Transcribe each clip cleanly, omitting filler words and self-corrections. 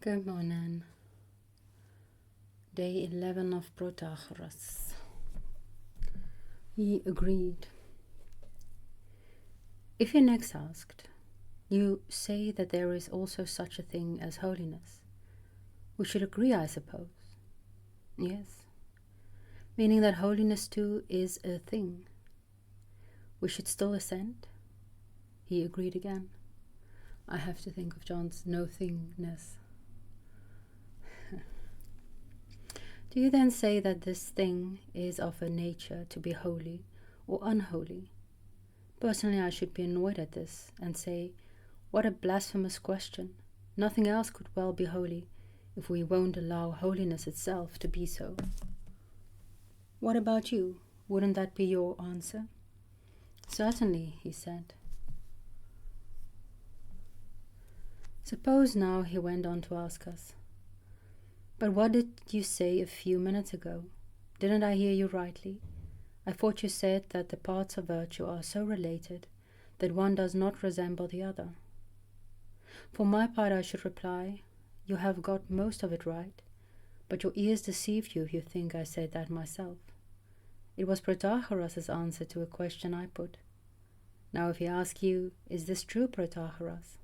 Good morning. Day 11 of Protagoras. He agreed. If he next asked, "You say that there is also such a thing as holiness. We should agree, I suppose." Yes. Meaning that holiness too is a thing. We should still assent? He agreed again. I have to think of John's no-thingness. Do you then say that this thing is of a nature to be holy or unholy? Personally, I should be annoyed at this and say, what a blasphemous question. Nothing else could well be holy if we won't allow holiness itself to be so. What about you? Wouldn't that be your answer? Certainly, he said. Suppose now, he went on to ask us, but what did you say a few minutes ago? Didn't I hear you rightly? I thought you said that the parts of virtue are so related that one does not resemble the other. For my part, I should reply, you have got most of it right, but your ears deceive you if you think I said that myself. It was Protagoras' answer to a question I put. Now if he asks you, is this true, Protagoras?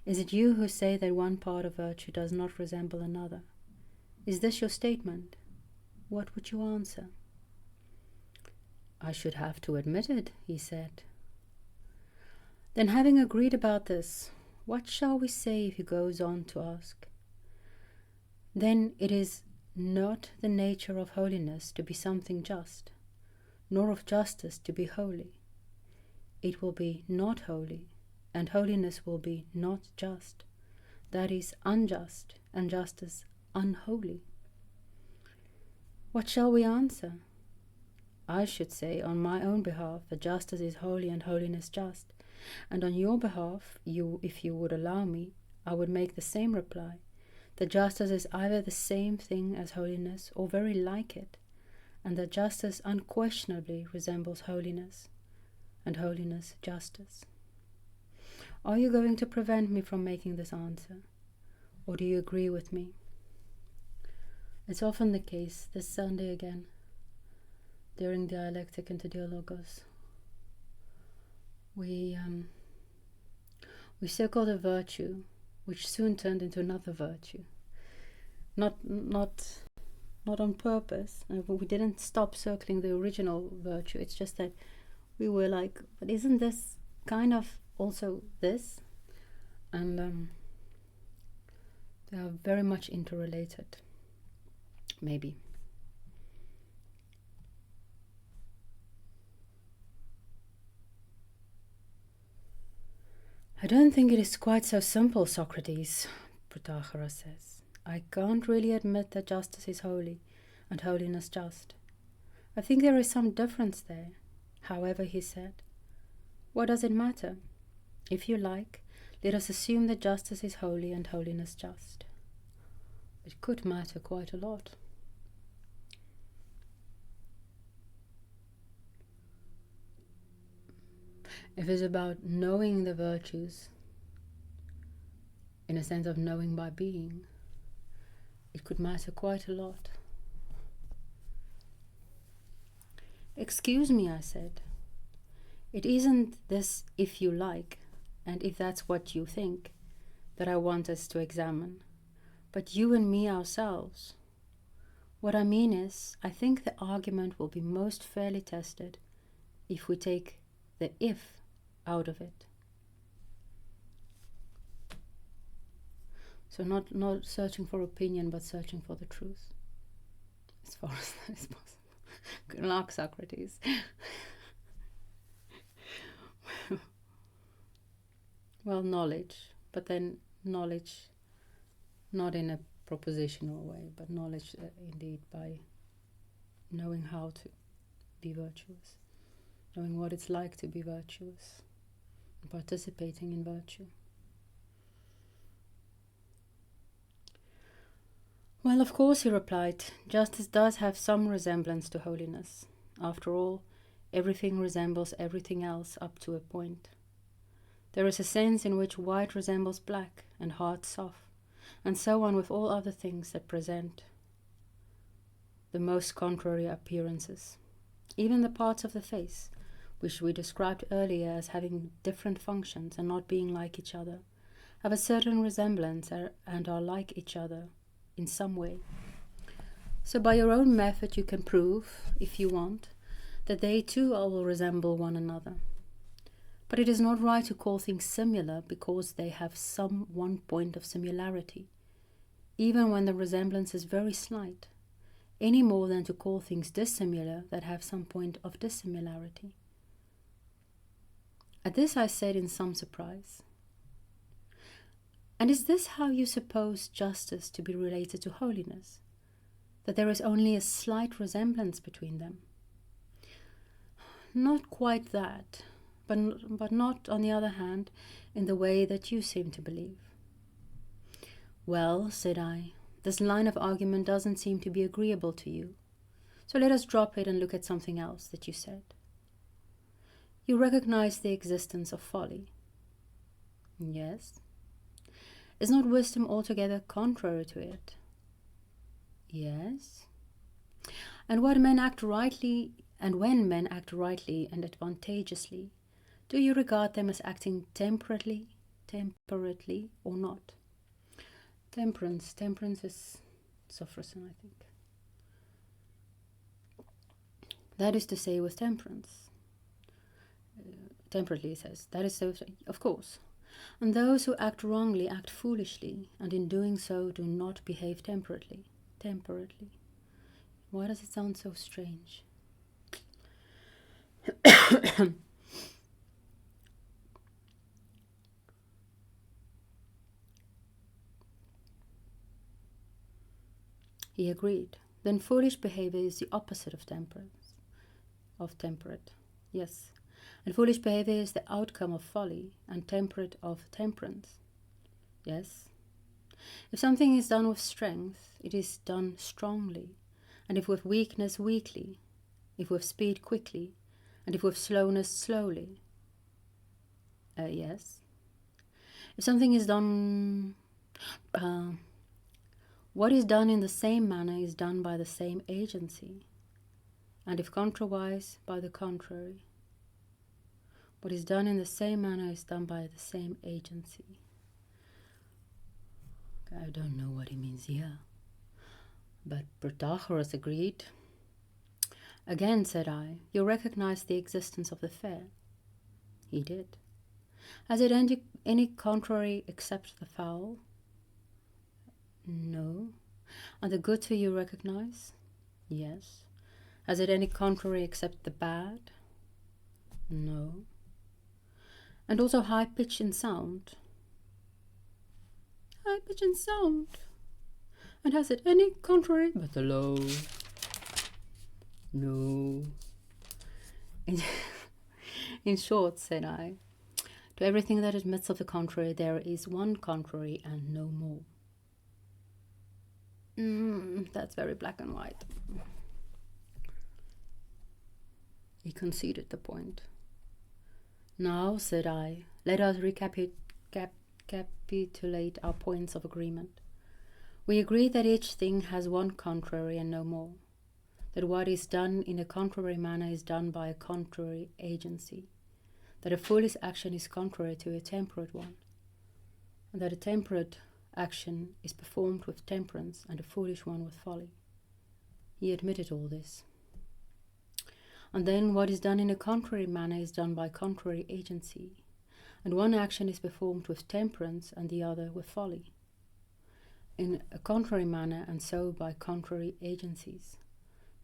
Is it you who say that one part of virtue does not resemble another? Is this your statement? What would you answer? I should have to admit it, he said. Then having agreed about this, what shall we say if he goes on to ask? Then it is not the nature of holiness to be something just, nor of justice to be holy. It will be not holy, and holiness will be not just. That is unjust, and justice unholy. What shall we answer? I should say on my own behalf that justice is holy and holiness just, and on your behalf, if you would allow me, I would make the same reply, that justice is either the same thing as holiness or very like it, and that justice unquestionably resembles holiness, and holiness justice. Are you going to prevent me from making this answer, or do you agree with me? It's often the case, this Sunday again, during dialectic and dialogos. We circled a virtue, which soon turned into another virtue. Not on purpose. We didn't stop circling the original virtue. It's just that we were like, but isn't this kind of also this? And they are very much interrelated. Maybe. I don't think it is quite so simple, Socrates, Protagoras says. I can't really admit that justice is holy and holiness just. I think there is some difference there. However, he said, what does it matter? If you like, let us assume that justice is holy and holiness just. It could matter quite a lot. If it's about knowing the virtues, in a sense of knowing by being, it could matter quite a lot. Excuse me, I said. It isn't this if you like, and if that's what you think, that I want us to examine, but you and me ourselves. What I mean is, I think the argument will be most fairly tested if we take the if out of it. So not searching for opinion, but searching for the truth, as far as that is possible. Good luck, Socrates. Well, knowledge, but then knowledge not in a propositional way, but knowledge indeed by knowing how to be virtuous, knowing what it's like to be virtuous, and participating in virtue. Well, of course, he replied, justice does have some resemblance to holiness. After all, everything resembles everything else up to a point. There is a sense in which white resembles black and hard soft, and so on with all other things that present the most contrary appearances. Even the parts of the face, which we described earlier as having different functions and not being like each other, have a certain resemblance and are like each other in some way. So by your own method you can prove, if you want, that they too all resemble one another. But it is not right to call things similar because they have some one point of similarity, even when the resemblance is very slight, any more than to call things dissimilar that have some point of dissimilarity. At this I said in some surprise, "And is this how you suppose justice to be related to holiness? That there is only a slight resemblance between them?" "Not quite that, but not, on the other hand, in the way that you seem to believe." "Well," said I, "this line of argument doesn't seem to be agreeable to you. So let us drop it and look at something else that you said. You recognize the existence of folly." "Yes." "Is not wisdom altogether contrary to it?" "Yes." And when men act rightly and advantageously, do you regard them as acting temperately or not? Temperance is sophrosine, I think. That is to say, with temperance. Temperately, it says. That is so, of course. And those who act wrongly act foolishly, and in doing so do not behave temperately. Why does it sound so strange? He agreed. Then foolish behavior is the opposite of temperate. Yes. And foolish behavior is the outcome of folly, and temperate of temperance. Yes. If something is done with strength, it is done strongly, and if with weakness, weakly, if with speed, quickly, and if with slowness, slowly. Yes. If something is done, what is done in the same manner is done by the same agency, and if contrariwise, by the contrary. What is done in the same manner is done by the same agency. I don't know what he means here, but Protagoras agreed. Again, said I, you recognize the existence of the fair. He did. Has it any contrary except the foul? No. And the good too you recognize? Yes. Has it any contrary except the bad? No. And also high pitch in sound? High pitch in sound. And has it any contrary but the low? No. In short, said I, to everything that admits of the contrary, there is one contrary and no more. That's very black and white. He conceded the point. Now, said I, let us recapitulate our points of agreement. We agree that each thing has one contrary and no more, that what is done in a contrary manner is done by a contrary agency, that a foolish action is contrary to a temperate one, and that a temperate action is performed with temperance and a foolish one with folly. He admitted all this. And then what is done in a contrary manner is done by contrary agency, and one action is performed with temperance and the other with folly. In a contrary manner and so by contrary agencies.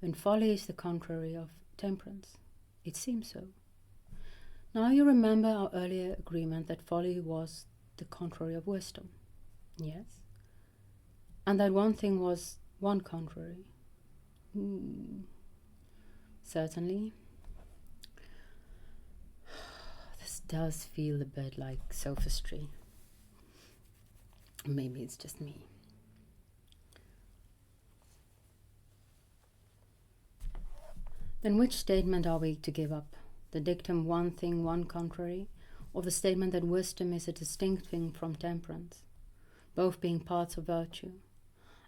Then folly is the contrary of temperance. It seems so. Now you remember our earlier agreement that folly was the contrary of wisdom. Yes. And that one thing was one contrary. Certainly. This does feel a bit like sophistry. Maybe it's just me. Then which statement are we to give up? The dictum one thing, one contrary, or the statement that wisdom is a distinct thing from temperance? both being parts of virtue,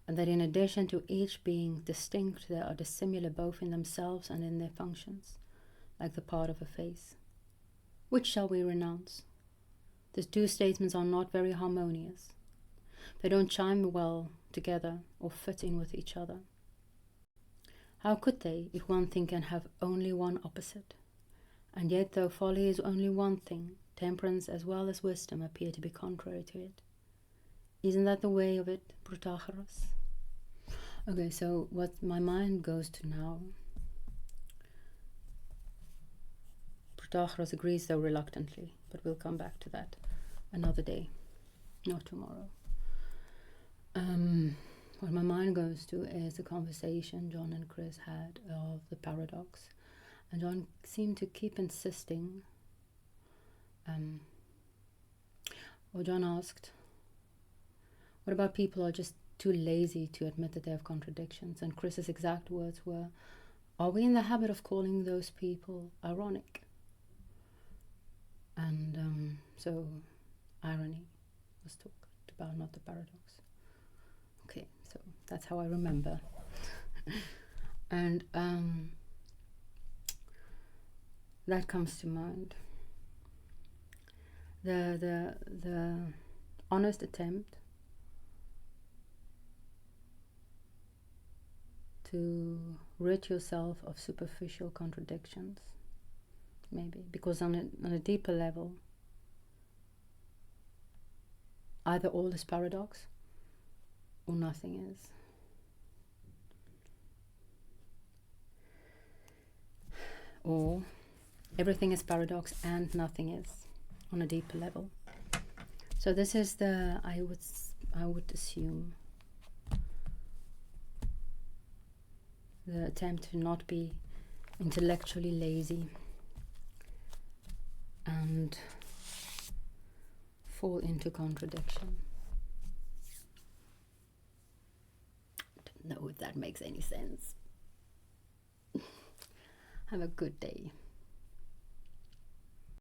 and that in addition to each being distinct, they are dissimilar both in themselves and in their functions, like the part of a face. Which shall we renounce? The two statements are not very harmonious. They don't chime well together or fit in with each other. How could they, if one thing can have only one opposite? And yet, though folly is only one thing, temperance as well as wisdom appear to be contrary to it. Isn't that the way of it, Protagoras? Okay, so what my mind goes to now, Protagoras agrees though reluctantly, but we'll come back to that another day, not tomorrow. What my mind goes to is the conversation John and Chris had of the paradox. And John seemed to keep insisting, or John asked, what about people who are just too lazy to admit that they have contradictions? And Chris's exact words were, are we in the habit of calling those people ironic? And so irony was talked about, not the paradox. Okay, so that's how I remember. And that comes to mind. The honest attempt to rid yourself of superficial contradictions, maybe, because on a deeper level, either all is paradox or nothing is. Or everything is paradox and nothing is, on a deeper level. So this is I would assume, the attempt to not be intellectually lazy and fall into contradiction. I don't know if that makes any sense. Have a good day.